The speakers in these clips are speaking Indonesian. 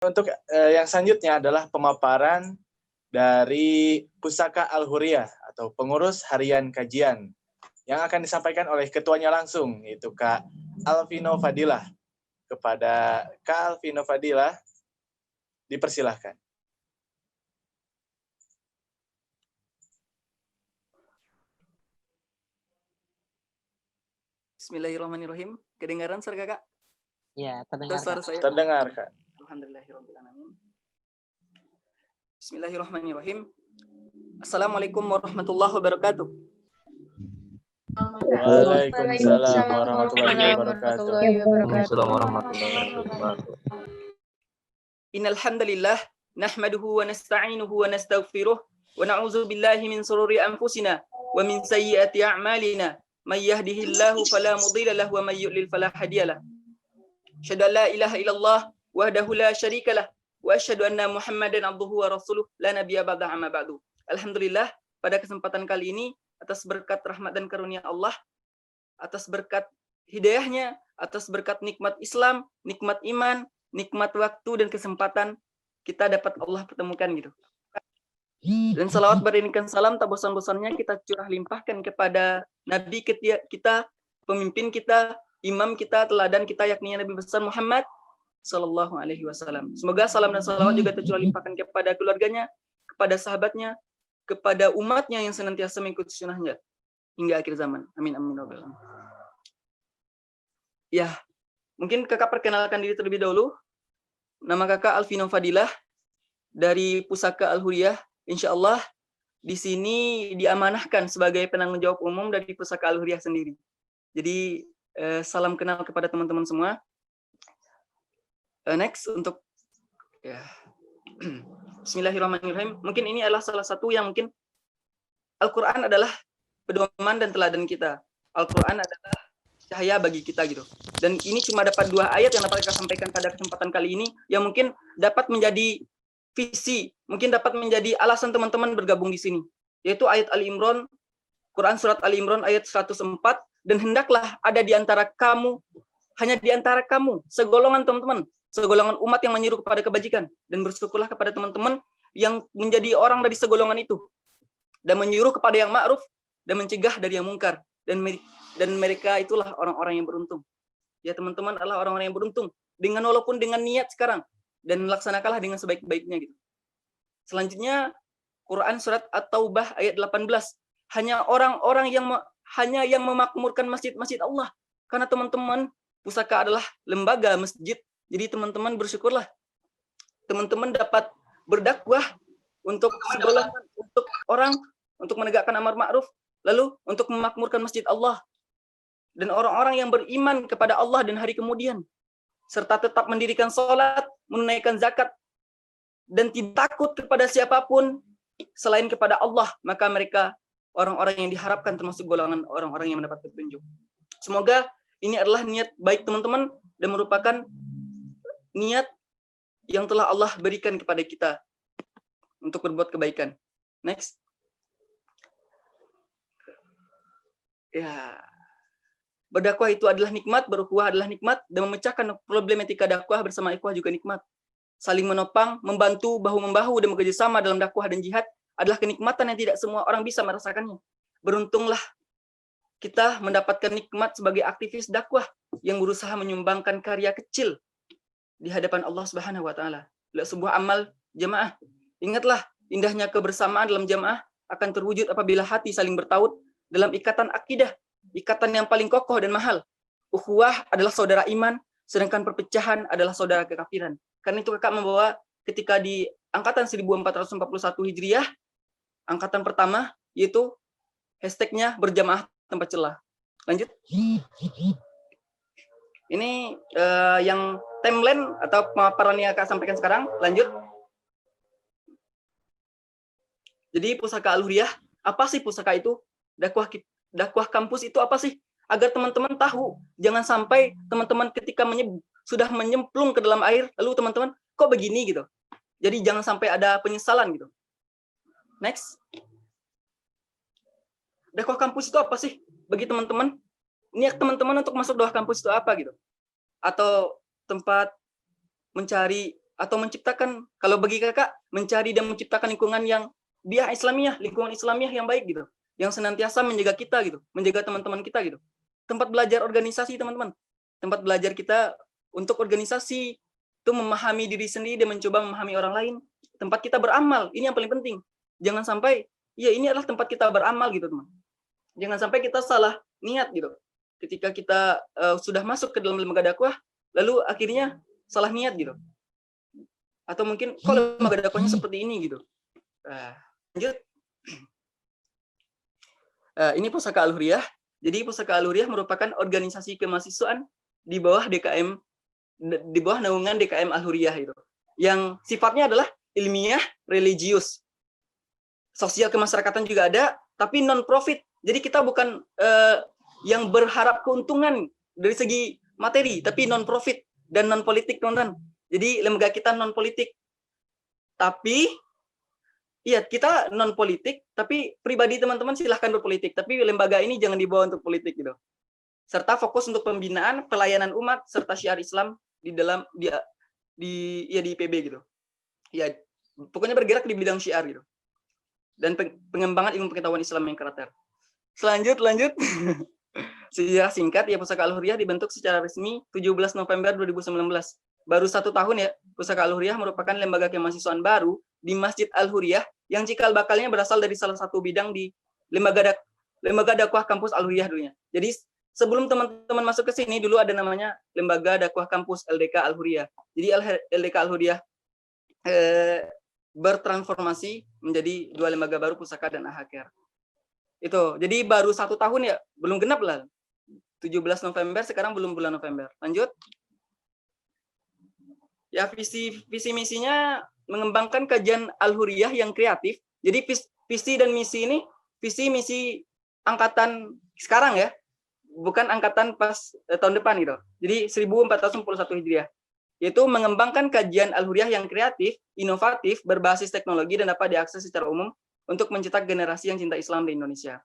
Untuk yang selanjutnya adalah pemaparan dari Pusaka Al-Huriyah atau pengurus harian kajian yang akan disampaikan oleh ketuanya langsung, yaitu Kak Alvino Fadilah. Kepada Kak Alvino Fadilah, dipersilahkan. Bismillahirrahmanirrahim. Kedengaran suara kakak? Ya, terdengar. Suara saya. Terdengar, Kak. Alhamdulillahirrahmanirrahim. Bismillahirrahmanirrahim. Assalamualaikum warahmatullahi wabarakatuh. Waalaikumsalam warahmatullahi wabarakatuh. Innal hamdalillah nahmaduhu wa nasta'inuhu wa nastaghfiruh wa na'udzu billahi min shururi anfusina wa min sayyiati a'malina may yahdihillahu fala mudilla lahu wa may yudlil fala hadiyalah. Asyhadu an la ilaha illallah wahdahu la syarikalah wa asyhadu anna Muhammadan abduhu wa rasuluh la nabiyya ba'da amma ba'du. Alhamdulillah, pada kesempatan kali ini atas berkat rahmat dan karunia Allah, atas berkat hidayahnya, atas berkat nikmat Islam, nikmat iman, nikmat waktu dan kesempatan kita dapat Allah pertemukan gitu. Dan salawat beriringkan salam tak bosan-bosannya kita curah limpahkan kepada Nabi kita, pemimpin kita, imam kita, teladan kita, yakni Nabi besar Muhammad Sallallahu Alaihi Wasallam. Semoga salam dan salawat juga tercurah limpahkan kepada keluarganya, kepada sahabatnya, kepada umatnya yang senantiasa mengikuti sunnahnya hingga akhir zaman. Amin amin. Ya, mungkin kakak perkenalkan diri terlebih dahulu. Nama kakak Alvino Fadilah dari Pusaka Al-Huriyah. Insya Allah di sini diamanahkan sebagai penanggung jawab umum dari Pusaka Al-Huriyah sendiri. Jadi salam kenal kepada teman-teman semua. Next untuk ya. Bismillahirrahmanirrahim. Mungkin ini adalah salah satu yang mungkin Al-Quran adalah pedoman dan teladan kita. Al-Quran adalah cahaya bagi kita gitu. Dan ini cuma dapat 2 ayat yang dapat kita sampaikan pada kesempatan kali ini yang mungkin dapat menjadi visi, mungkin dapat menjadi alasan teman-teman bergabung di sini. Yaitu ayat Ali Imran, Quran surat Ali Imran ayat 104, dan hendaklah ada di antara kamu, hanya di antara kamu, segolongan teman-teman, segolongan umat yang menyeru kepada kebajikan, dan bersyukurlah kepada teman-teman yang menjadi orang dari segolongan itu dan menyuruh kepada yang ma'ruf dan mencegah dari yang mungkar, dan mereka itulah orang-orang yang beruntung. Ya teman-teman adalah orang-orang yang beruntung dengan walaupun dengan niat sekarang, dan laksanakanlah dengan sebaik-baiknya gitu. Selanjutnya Quran surat At-Taubah ayat 18, hanya orang-orang yang memakmurkan masjid-masjid Allah, karena teman-teman pusaka adalah lembaga masjid. Jadi teman-teman bersyukurlah. Teman-teman dapat berdakwah untuk segolongan, untuk orang, untuk menegakkan amar ma'ruf, lalu untuk memakmurkan masjid Allah. Dan orang-orang yang beriman kepada Allah dan hari kemudian, serta tetap mendirikan sholat, menunaikan zakat, dan tidak takut kepada siapapun selain kepada Allah, maka mereka orang-orang yang diharapkan termasuk golongan orang-orang yang mendapat petunjuk. Semoga ini adalah niat baik teman-teman dan merupakan niat yang telah Allah berikan kepada kita untuk berbuat kebaikan. Next. Ya. Berdakwah itu adalah nikmat, berukhuwah adalah nikmat, dan memecahkan problematika dakwah bersama ikhwah juga nikmat. Saling menopang, membantu, bahu-membahu, dan bekerjasama dalam dakwah dan jihad adalah kenikmatan yang tidak semua orang bisa merasakannya. Beruntunglah kita mendapatkan nikmat sebagai aktivis dakwah yang berusaha menyumbangkan karya kecil di hadapan Allah Subhanahu wa taala. Sebuah amal jamaah. Ingatlah, indahnya kebersamaan dalam jamaah akan terwujud apabila hati saling bertaut dalam ikatan akidah, ikatan yang paling kokoh dan mahal. Ukhuwah adalah saudara iman, sedangkan perpecahan adalah saudara kekafiran. Karena itu kakak membawa ketika di angkatan 1441 Hijriah, angkatan pertama, yaitu hashtagnya berjamaah tanpa celah. Lanjut. Ini yang timeline atau pemaparan yang kakak sampaikan sekarang. Lanjut. Jadi pusaka Al-Huriyah, apa sih pusaka itu? Dakwah kampus itu apa sih? Agar teman-teman tahu, jangan sampai teman-teman ketika sudah menyemplung ke dalam air, lalu teman-teman kok begini gitu. Jadi jangan sampai ada penyesalan gitu. Next. Dakwah kampus itu apa sih? Bagi teman-teman, niat teman-teman untuk masuk dakwah kampus itu apa gitu? Atau tempat mencari atau menciptakan, kalau bagi kakak, mencari dan menciptakan lingkungan yang biah Islamiyah, lingkungan Islamiyah yang baik gitu, yang senantiasa menjaga kita gitu, menjaga teman-teman kita gitu. Tempat belajar organisasi teman-teman, tempat belajar kita untuk organisasi itu memahami diri sendiri dan mencoba memahami orang lain. Tempat kita beramal, ini yang paling penting. Jangan sampai, ya ini adalah tempat kita beramal gitu teman. Jangan sampai kita salah niat gitu. Ketika kita sudah masuk ke dalam lembaga dakwah, lalu akhirnya salah niat gitu. Atau mungkin kok lembaga dakwahnya seperti ini gitu. Lanjut. Ini Pusaka Al-Huriyah. Jadi Pusaka Al-Huriyah merupakan organisasi kemahasiswaan di bawah DKM, di bawah naungan DKM Al-Huriyah itu. Yang sifatnya adalah ilmiah, religius, sosial kemasyarakatan juga ada, tapi non-profit. Jadi kita bukan yang berharap keuntungan dari segi materi, tapi non-profit dan non-politik, teman-teman. Jadi lembaga kita non-politik. Tapi iya, kita non-politik, tapi pribadi teman-teman silahkan berpolitik. Tapi lembaga ini jangan dibawa untuk politik gitu. Serta fokus untuk pembinaan, pelayanan umat, serta syiar Islam di dalam di IPB gitu. Ya, pokoknya bergerak di bidang syiar gitu. Dan pengembangan ilmu pengetahuan Islam yang karakter. Lanjut. Sejarah singkat, ya Pusaka Al-Huriyah dibentuk secara resmi 17 November 2019. Baru 1 tahun ya, Pusaka Al-Huriyah merupakan lembaga kemahasiswaan baru di Masjid Al-Huriyah yang cikal bakalnya berasal dari salah satu bidang di lembaga dakwah kampus Al-Huriyah dulunya. Jadi sebelum teman-teman masuk ke sini dulu ada namanya lembaga dakwah kampus LDK Al-Huriyah. Jadi LDK Al-Huriyah bertransformasi menjadi 2 lembaga baru, Pusaka dan Al-Haker. Itu. Jadi baru 1 tahun ya, belum genap lah. 17 November, sekarang belum bulan November. Lanjut. Ya, visi misinya mengembangkan kajian Al-Huriyah yang kreatif. Jadi visi dan misi ini visi misi angkatan sekarang ya, bukan angkatan pas tahun depan gitu. Jadi 1441 Hijriah. Yaitu mengembangkan kajian Al-Huriyah yang kreatif, inovatif, berbasis teknologi dan dapat diakses secara umum untuk mencetak generasi yang cinta Islam di Indonesia.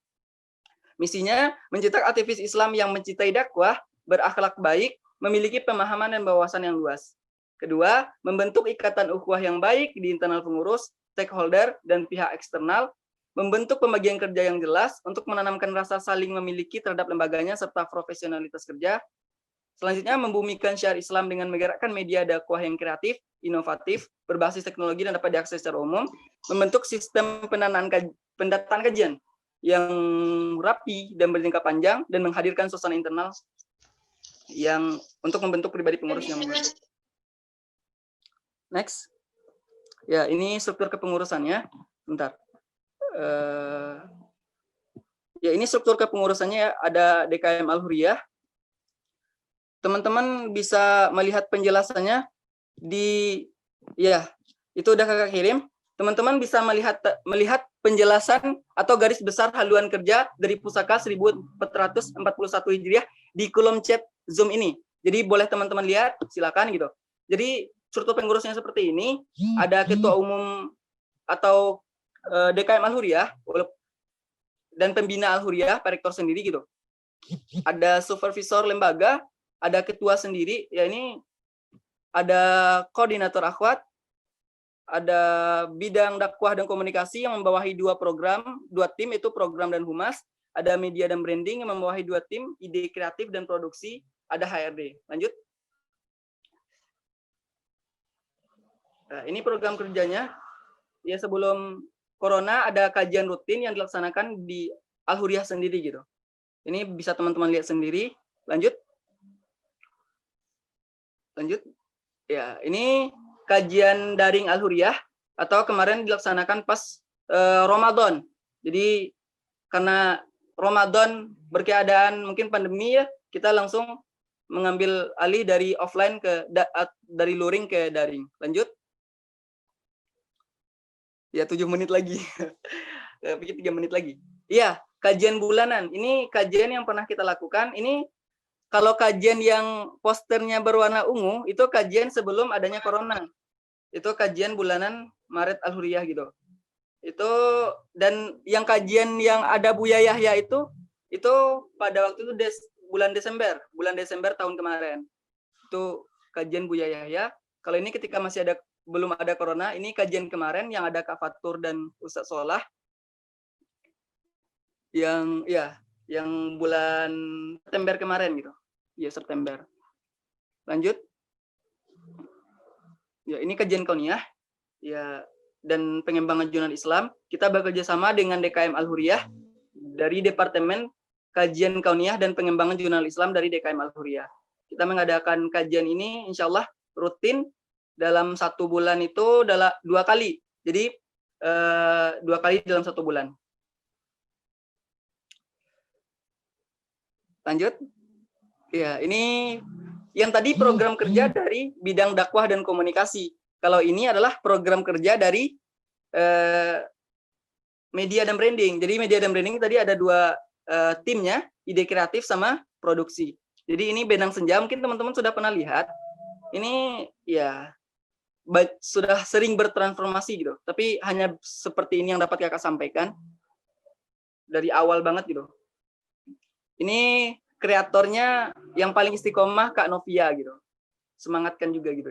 Misinya mencetak aktivis Islam yang mencintai dakwah, berakhlak baik, memiliki pemahaman dan wawasan yang luas. Kedua, membentuk ikatan ukhuwah yang baik di internal pengurus, stakeholder, dan pihak eksternal, membentuk pembagian kerja yang jelas untuk menanamkan rasa saling memiliki terhadap lembaganya serta profesionalitas kerja. Selanjutnya, membumikan syiar Islam dengan menggerakkan media dakwah yang kreatif, inovatif, berbasis teknologi dan dapat diakses secara umum, membentuk sistem pendataan kajian yang rapi dan berjangka panjang, dan menghadirkan suasana internal yang untuk membentuk pribadi pengurus yang baik. Next. Ya, ini struktur kepengurusannya. Bentar. Ya, ini struktur kepengurusannya ya. Ada DKM Al-Huriyah. Teman-teman bisa melihat penjelasannya di, ya, itu udah kakak kirim. Teman-teman bisa melihat penjelasan atau garis besar haluan kerja dari Pusaka 1441 Hijriah di kolom chat Zoom ini. Jadi boleh teman-teman lihat, silakan gitu. Jadi struktur pengurusnya seperti ini, ada ketua umum atau DKM Al-Huriyah dan pembina Al-Huriyah, Pak Rektor sendiri gitu. Ada supervisor lembaga, ada ketua sendiri, ya ini ada koordinator akhwat, ada bidang dakwah dan komunikasi yang membawahi 2 tim, itu program dan humas, ada media dan branding yang membawahi 2 tim, ide kreatif dan produksi, ada HRD. Lanjut. Nah, ini program kerjanya. Ya, sebelum corona ada kajian rutin yang dilaksanakan di Al-Huriyah sendiri gitu. Ini bisa teman-teman lihat sendiri. Lanjut. Ya, ini kajian daring Al-Huriyah atau kemarin dilaksanakan pas Ramadan. Jadi karena Ramadan berkeadaan mungkin pandemi ya, kita langsung mengambil alih dari offline dari luring ke daring. Lanjut. Ya, 7 menit lagi. Pikir 3 menit lagi. Iya, kajian bulanan. Ini kajian yang pernah kita lakukan. Ini kalau kajian yang posternya berwarna ungu, itu kajian sebelum adanya corona. Itu kajian bulanan Maret Al-Huriyah gitu. Itu, dan yang kajian yang ada Buya Yahya itu pada waktu itu bulan Desember tahun kemarin. Itu kajian Buya Yahya. Kalau ini ketika masih ada belum ada corona, ini kajian kemarin yang ada Kak Fatur dan Ustadz Solah yang bulan September kemarin gitu. Ya, September. Lanjut. Ya, ini kajian kauniyah. Ya, dan pengembangan jurnal Islam. Kita bekerja sama dengan DKM Al-Huriyah dari Departemen Kajian Kauniyah dan Pengembangan Jurnal Islam dari DKM Al-Huriyah. Kita mengadakan kajian ini insya Allah rutin dalam 1 bulan itu 2 kali. Jadi 2 kali dalam 1 bulan. Lanjut. Ya, ini yang tadi program kerja dari bidang dakwah dan komunikasi. Kalau ini adalah program kerja dari media dan branding. Jadi media dan branding tadi ada 2 timnya, ide kreatif sama produksi. Jadi ini benang senja, mungkin teman-teman sudah pernah lihat. Ini ya sudah sering bertransformasi gitu. Tapi hanya seperti ini yang dapat kakak sampaikan dari awal banget gitu. Ini kreatornya yang paling istiqomah Kak Novia gitu. Semangatkan juga gitu.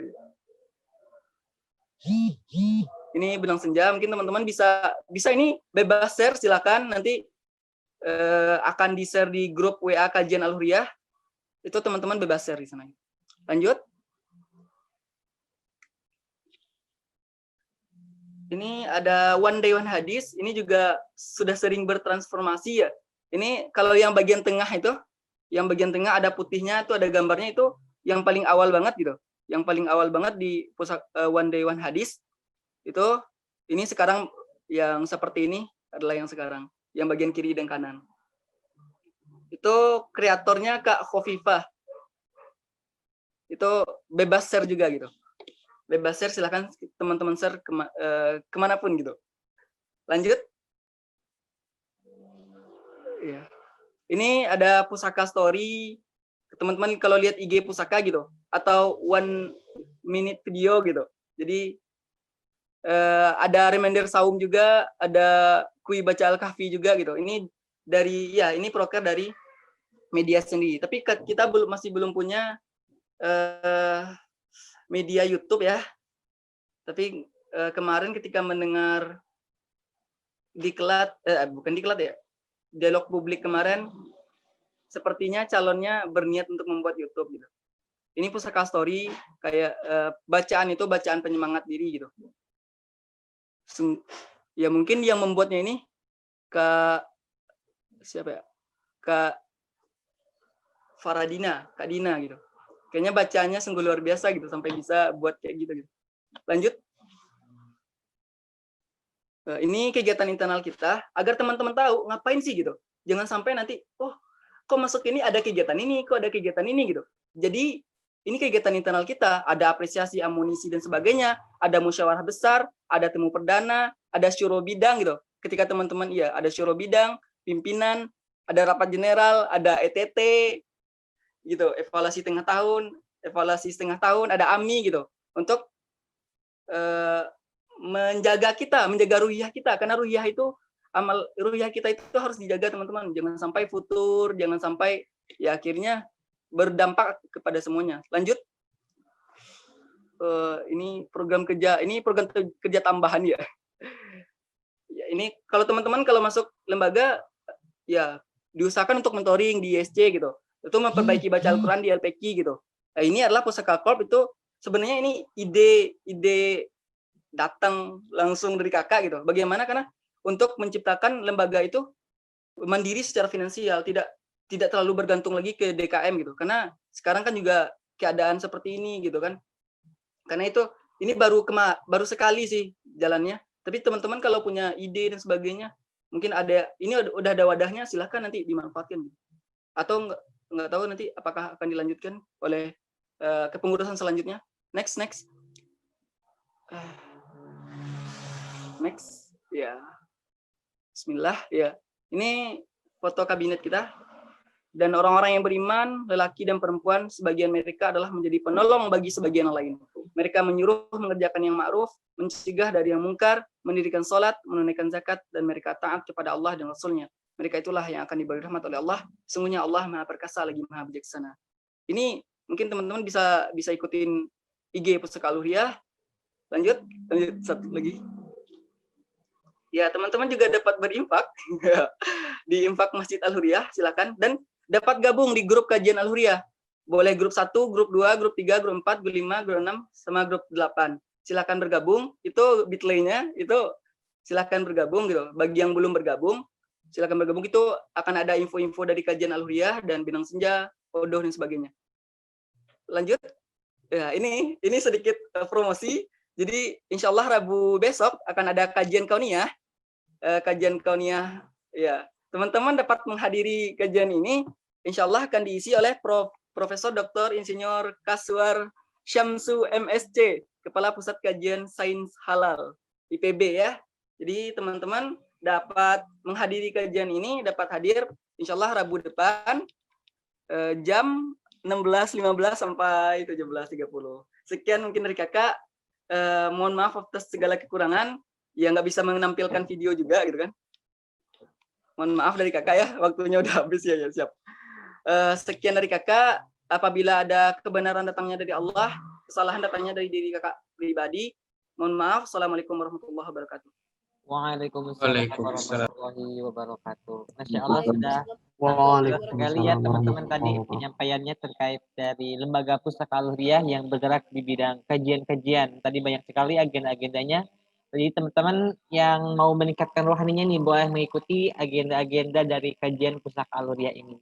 Ini benang senja, mungkin teman-teman bisa ini bebas share, silakan nanti akan di-share di grup WA Kajian Al-Huriyah. Itu teman-teman bebas share di sana. Lanjut. Ini ada One Day One Hadis, ini juga sudah sering bertransformasi ya. Ini kalau yang bagian tengah itu, yang bagian tengah ada putihnya itu ada gambarnya itu yang paling awal banget gitu. Yang paling awal banget di pusat One Day One Hadis itu ini sekarang yang seperti ini adalah yang sekarang, yang bagian kiri dan kanan. Itu kreatornya Kak Khofifah. Itu bebas share juga gitu. Bebas share, silahkan teman-teman share kemanapun gitu. Lanjut. Ya. Ini ada pusaka story. Teman-teman kalau lihat IG pusaka gitu, atau 1 minute video gitu. Jadi ada reminder saum juga, ada kui baca Al-Kahfi juga gitu. Ini ini proker dari media sendiri. Tapi kita masih belum punya media YouTube ya. Tapi kemarin ketika mendengar bukan diklat ya, dialog publik kemarin, sepertinya calonnya berniat untuk membuat YouTube gitu. Ini pusaka story, kayak bacaan itu bacaan penyemangat diri gitu. Ya mungkin yang membuatnya ini Kak Faradina, Kak Dina gitu. Kayaknya bacaannya sungguh luar biasa gitu sampai bisa buat kayak gitu. Lanjut. Ini kegiatan internal kita agar teman-teman tahu ngapain sih gitu. Jangan sampai nanti kok masuk ini ada kegiatan ini, kok ada kegiatan ini gitu. Jadi ini kegiatan internal kita, ada apresiasi amunisi dan sebagainya, ada musyawarah besar, ada temu perdana, ada syuro bidang gitu. Ketika teman-teman ada syuro bidang, pimpinan, ada rapat general, ada ETT gitu, evaluasi setengah tahun, ada AMI gitu. Untuk menjaga ruhiyah kita, karena ruhiyah kita itu harus dijaga teman-teman. Jangan sampai futur, jangan sampai ya akhirnya berdampak kepada semuanya. Lanjut. Ini program kerja tambahan ya. Ya ini kalau teman-teman kalau masuk lembaga ya diusahakan untuk mentoring di ISC gitu. Itu memperbaiki baca Al-Qur'an di LPQ gitu. Nah, ini adalah Pusaka Corp itu sebenarnya ini ide datang langsung dari kakak gitu. Bagaimana karena untuk menciptakan lembaga itu mandiri secara finansial, tidak terlalu bergantung lagi ke DKM gitu. Karena sekarang kan juga keadaan seperti ini gitu kan. Karena itu ini baru sekali sih jalannya. Tapi teman-teman kalau punya ide dan sebagainya, mungkin udah ada wadahnya, silahkan nanti dimanfaatkan. Atau nggak tahu nanti apakah akan dilanjutkan oleh kepengurusan selanjutnya. Next. Next. Ya. Bismillah ya. Ini foto kabinet kita. Dan orang-orang yang beriman, lelaki dan perempuan, sebagian mereka adalah menjadi penolong bagi sebagian lain. Mereka menyuruh mengerjakan yang ma'ruf, mencegah dari yang mungkar, mendirikan sholat, menunaikan zakat, dan mereka taat kepada Allah dan Rasulnya. Mereka itulah yang akan diberi rahmat oleh Allah. Sesungguhnya Allah Maha Perkasa lagi Maha Bijaksana. Ini mungkin teman-teman bisa ikutin IG Pusaka Al-Huriyah. Lanjut satu lagi. Ya, teman-teman juga dapat berinfak di infak Masjid Al-Huriyah, silakan. Dan dapat gabung di grup kajian Al-Huriyah. Boleh grup 1, grup 2, grup 3, grup 4, grup 5, grup 6, sama grup 8. Silakan bergabung. Itu Bitly-nya, itu silakan bergabung gitu. Bagi yang belum bergabung, silakan bergabung. Itu akan ada info-info dari kajian Al-Huriyah dan Bintang Senja, Odoh, dan sebagainya. Lanjut. Ya, ini sedikit promosi. Jadi insya Allah Rabu besok akan ada kajian kauniyah. Kajian kauniyah, ya, teman-teman dapat menghadiri kajian ini. Insya Allah akan diisi oleh Profesor Dr. Insinyur Kaswar Syamsu MSc, Kepala Pusat Kajian Sains Halal IPB ya. Jadi teman-teman dapat menghadiri kajian ini, dapat hadir insya Allah Rabu depan jam 16.15 sampai 17.30. Sekian mungkin dari kakak. Mohon maaf atas segala kekurangan. Ya nggak bisa menampilkan video juga gitu kan. Mohon maaf dari kakak ya, waktunya udah habis ya, siap. Sekian dari kakak. Apabila ada kebenaran datangnya dari Allah, kesalahan datangnya dari diri kakak pribadi, mohon maaf. Assalamualaikum warahmatullahi wabarakatuh. Waalaikumsalam warahmatullahi wabarakatuh. Masya Allah sudah sekali ya teman-teman tadi penyampaiannya terkait dari Lembaga Pustaka Al-Huriyah yang bergerak di bidang kajian-kajian. Tadi banyak sekali agenda-agendanya. Jadi teman-teman yang mau meningkatkan rohaninya nih boleh mengikuti agenda-agenda dari kajian Pustaka Al-Huriyah ini.